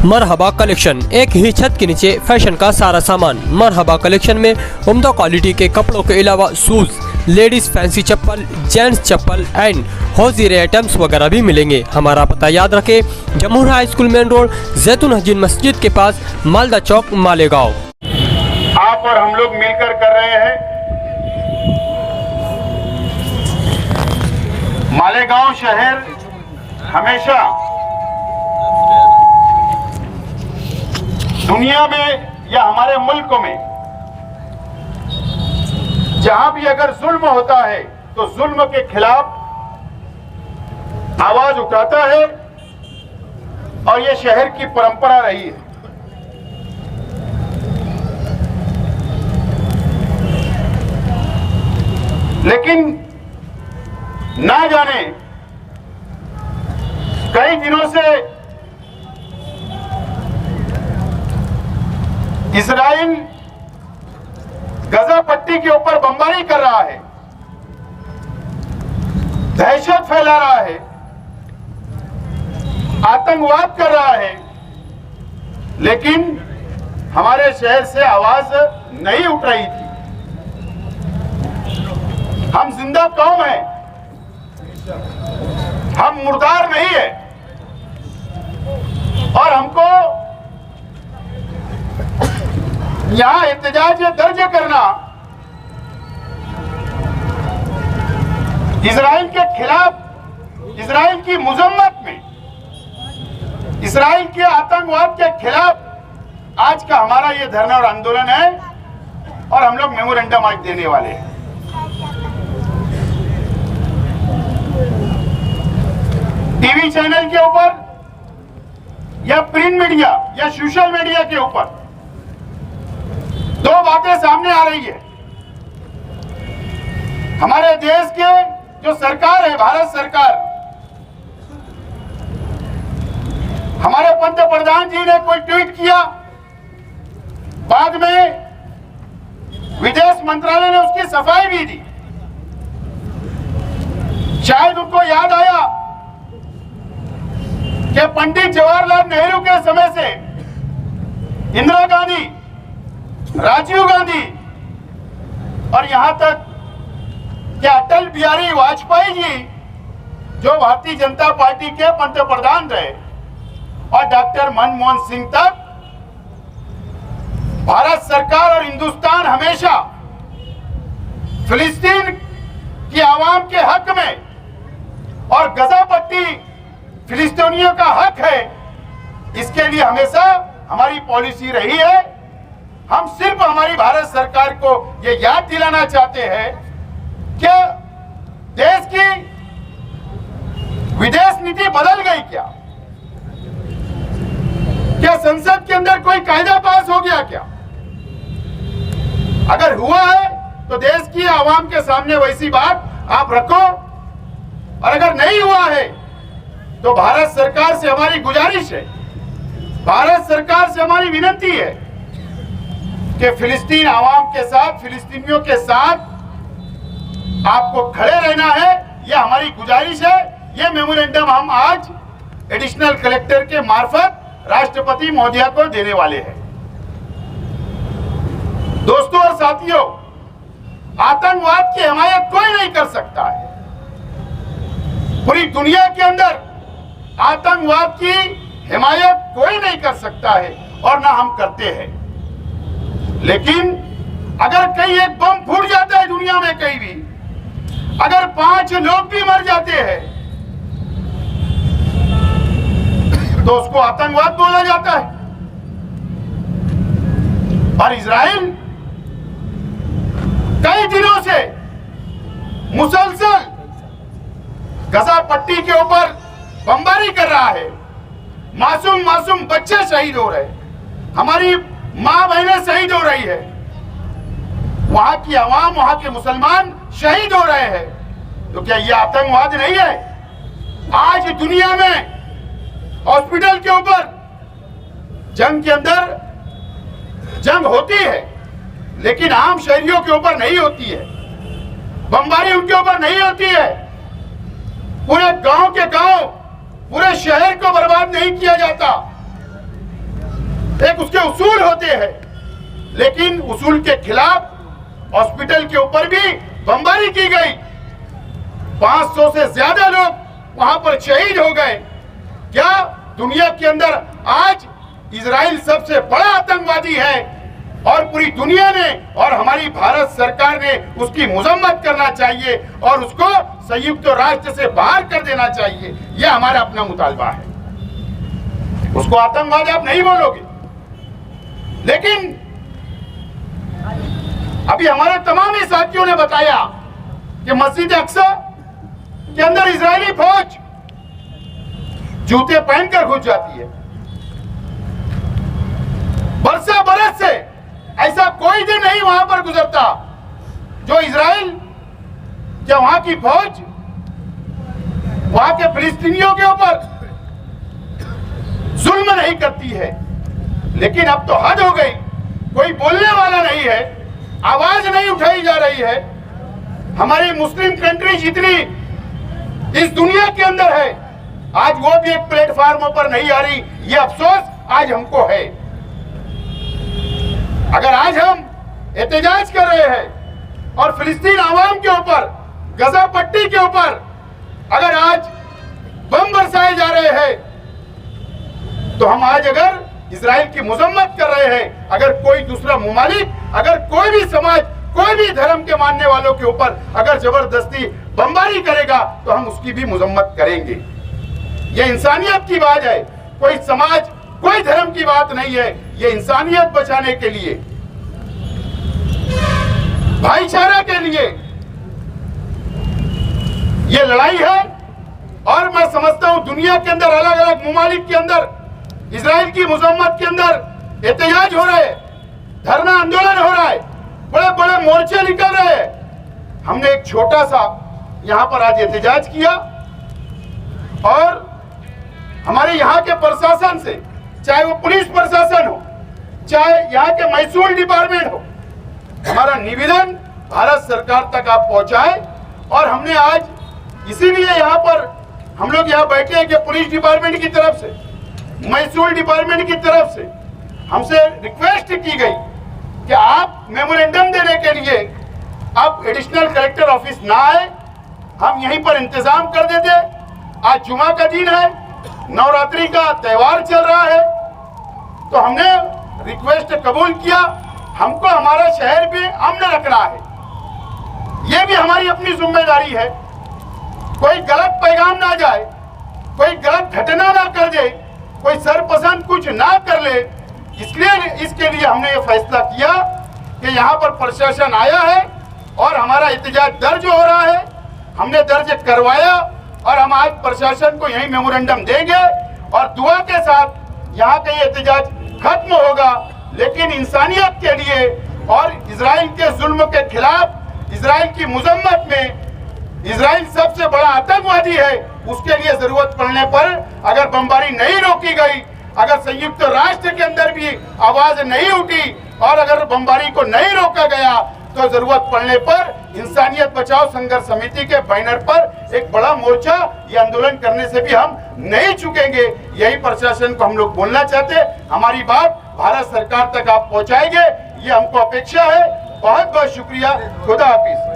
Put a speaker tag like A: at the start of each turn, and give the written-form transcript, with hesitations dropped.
A: मरहबा collection, एक ही छत के नीचे फैशन का सारा सामान। मरहबा कलेक्शन में उम्दा क्वालिटी के कपड़ों के अलावा शूज, लेडीज फैंसी चप्पल, जेंट्स चप्पल एंड हौजीरे आइटम्स वगैरह भी मिलेंगे। हमारा पता याद रखें, जमहूर हाई स्कूल मेन रोड, जैतून हजीन मस्जिद के पास, मालदा चौक, मालेगांव।
B: आप और हम लोग मिलकर कर रहे हैं। मालेगांव शहर हमेशा दुनिया में या हमारे मुल्क में जहां भी अगर जुल्म होता है तो जुल्म के खिलाफ आवाज उठाता है और ये शहर की परंपरा रही है। लेकिन ना जाने कई दिनों से इजराइल गजा पट्टी के ऊपर बमबारी कर रहा है, दहशत फैला रहा है, आतंकवाद कर रहा है, लेकिन हमारे शहर से आवाज नहीं उठ रही थी। हम जिंदा कौम हैं, हम मुर्दार नहीं है और हमको यहां एहतजाज दर्ज करना, इजराइल के खिलाफ, इजराइल की मुजम्मत में, इजराइल के आतंकवाद के खिलाफ आज का हमारा ये धरना और आंदोलन है और हम लोग मेमोरेंडम आज देने वाले हैं। टीवी चैनल के ऊपर या प्रिंट मीडिया या सोशल मीडिया के ऊपर दो बातें सामने आ रही है। हमारे देश के जो सरकार है, भारत सरकार, हमारे पंत प्रधान जी ने कोई ट्वीट किया, बाद में विदेश मंत्रालय ने उसकी सफाई भी दी। शायद उनको याद आया कि पंडित जवाहरलाल नेहरू के समय से इंदिरा गांधी, राजीव गांधी और यहां तक कि अटल बिहारी वाजपेयी जी जो भारतीय जनता पार्टी के पंत प्रधान रहे और डॉक्टर मनमोहन सिंह तक, भारत सरकार और हिंदुस्तान हमेशा फिलिस्तीन की आवाम के हक में और गजा पट्टी फिलिस्तीनियों का हक है, इसके लिए हमेशा हमारी पॉलिसी रही है। हम सिर्फ हमारी भारत सरकार को ये याद दिलाना चाहते हैं कि देश की विदेश नीति बदल गई क्या? क्या संसद के अंदर कोई कायदा पास हो गया क्या? अगर हुआ है तो देश की आवाम के सामने वैसी बात आप रखो, और अगर नहीं हुआ है तो भारत सरकार से हमारी गुजारिश है, भारत सरकार से हमारी विनती है कि फिलिस्तीन आवाम के साथ, फिलिस्तीनियों के साथ आपको खड़े रहना है। यह हमारी गुजारिश है। यह मेमोरेंडम हम आज एडिशनल कलेक्टर के मार्फत राष्ट्रपति महोदया को देने वाले हैं। दोस्तों और साथियों, आतंकवाद की हिमायत कोई नहीं कर सकता है। पूरी दुनिया के अंदर आतंकवाद की हिमायत कोई नहीं कर सकता है और ना हम करते हैं। लेकिन अगर कहीं एक बम फूट जाता है दुनिया में कहीं भी, अगर 5 लोग भी मर जाते हैं तो उसको आतंकवाद बोला जाता है। और इजराइल कई दिनों से मुसलसल गजा पट्टी के ऊपर बमबारी कर रहा है। मासूम मासूम बच्चे शहीद हो रहे हैं, हमारी मां बहनें शहीद हो रही है, वहां की आवाम, वहां के मुसलमान शहीद हो रहे हैं। तो क्या यह आतंकवाद नहीं है? आज दुनिया में हॉस्पिटल के ऊपर जंग के अंदर जंग होती है, लेकिन आम शहरियों के ऊपर नहीं होती है, बमबारी उनके ऊपर नहीं होती है। पूरे गांव के गांव, पूरे शहर को बर्बाद नहीं किया जाता। एक उसके उसूल होते हैं, लेकिन उसूल के खिलाफ हॉस्पिटल के ऊपर भी बमबारी की गई। 500 से ज्यादा लोग वहां पर शहीद हो गए। क्या दुनिया के अंदर आज इजराइल सबसे बड़ा आतंकवादी है और पूरी दुनिया ने और हमारी भारत सरकार ने उसकी मजम्मत करना चाहिए और उसको संयुक्त राष्ट्र से बाहर कर देना चाहिए। यह हमारा अपना मुतालबा है। उसको आतंकवादी आप नहीं बोलोगे, लेकिन अभी हमारे तमाम ही साथियों ने बताया कि मस्जिद अक्सा के अंदर इजरायली फौज जूते पहनकर घुस जाती है। बरसा बरस से ऐसा कोई दिन नहीं वहां पर गुजरता जो इजराइल या वहां की फौज वहां के फिलिस्तीनियों के ऊपर जुल्म नहीं करती है। लेकिन अब तो हद हो गई, कोई बोलने वाला नहीं है, आवाज नहीं उठाई जा रही है। हमारी मुस्लिम कंट्री जितनी इस दुनिया के अंदर है, आज वो भी एक प्लेटफॉर्म पर नहीं आ रही। ये अफसोस आज हमको है। अगर आज हम एहतजाज कर रहे हैं और फिलिस्तीन आवाम के ऊपर, गजा पट्टी के ऊपर अगर आज बम बरसाए जा रहे हैं, तो हम आज अगर इजराइल की मजम्मत कर रहे हैं, अगर कोई दूसरा मुमालिक, अगर कोई भी समाज, कोई भी धर्म के मानने वालों के ऊपर अगर जबरदस्ती बमबारी करेगा तो हम उसकी भी मजम्मत करेंगे। यह इंसानियत की बात है, कोई समाज, कोई धर्म की बात नहीं है। ये इंसानियत बचाने के लिए, भाईचारा के लिए ये लड़ाई है। और मैं समझता हूं दुनिया के अंदर अलग अलग मुमालिक के अंदर इजराइल की मजम्मत के अंदर एहतजाज हो रहे हैं, धरना आंदोलन हो रहा है, बड़े बड़े मोर्चे निकल रहे हैं। हमने एक छोटा सा यहां पर आज एहतजाज किया और हमारे यहाँ के प्रशासन से, चाहे वो पुलिस प्रशासन हो, चाहे यहाँ के महसूल डिपार्टमेंट हो, हमारा निवेदन भारत सरकार तक आप पहुंचाए। और हमने आज इसीलिए यहाँ पर हम लोग यहाँ बैठे हैं कि पुलिस डिपार्टमेंट की तरफ से, महसूल डिपार्टमेंट की तरफ से हमसे रिक्वेस्ट की गई कि आप मेमोरेंडम देने के लिए आप एडिशनल कलेक्टर ऑफिस ना आए, हम यहीं पर इंतजाम कर देते। आज जुमा का दिन है, नवरात्रि का त्योहार चल रहा है, तो हमने रिक्वेस्ट कबूल किया। हमको हमारा शहर भी अमन रखना है, ये भी हमारी अपनी जिम्मेदारी है। कोई गलत पैगाम ना जाए, कोई गलत घटना ना कर दे, कोई सरपसंद कुछ ना कर ले। इसलिए इसके लिए हमने ये फैसला किया कि यहाँ पर प्रशासन आया है और हमारा एहतजाज दर्ज हो रहा है। हमने दर्ज करवाया और हम आज प्रशासन को यही मेमोरेंडम देंगे और दुआ के साथ यहाँ का ये एहतजाज खत्म होगा। लेकिन इंसानियत के लिए और इजराइल के जुल्म के खिलाफ, इजराइल की मजम्मत में, इजराइल सबसे बड़ा आतंकवादी है, उसके लिए जरूरत पड़ने पर अगर बमबारी नहीं रोकी गई, अगर संयुक्त राष्ट्र के अंदर भी आवाज नहीं उठी और अगर बमबारी को नहीं रोका गया, तो जरूरत पड़ने पर इंसानियत बचाओ संघर्ष समिति के बैनर पर एक बड़ा मोर्चा, ये आंदोलन करने से भी हम नहीं चुकेंगे। यही प्रशासन को हम लोग बोलना चाहते। हमारी बात भारत सरकार तक आप पहुंचाएंगे, ये हमको अपेक्षा है। बहुत बहुत शुक्रिया। खुदा हाफिज।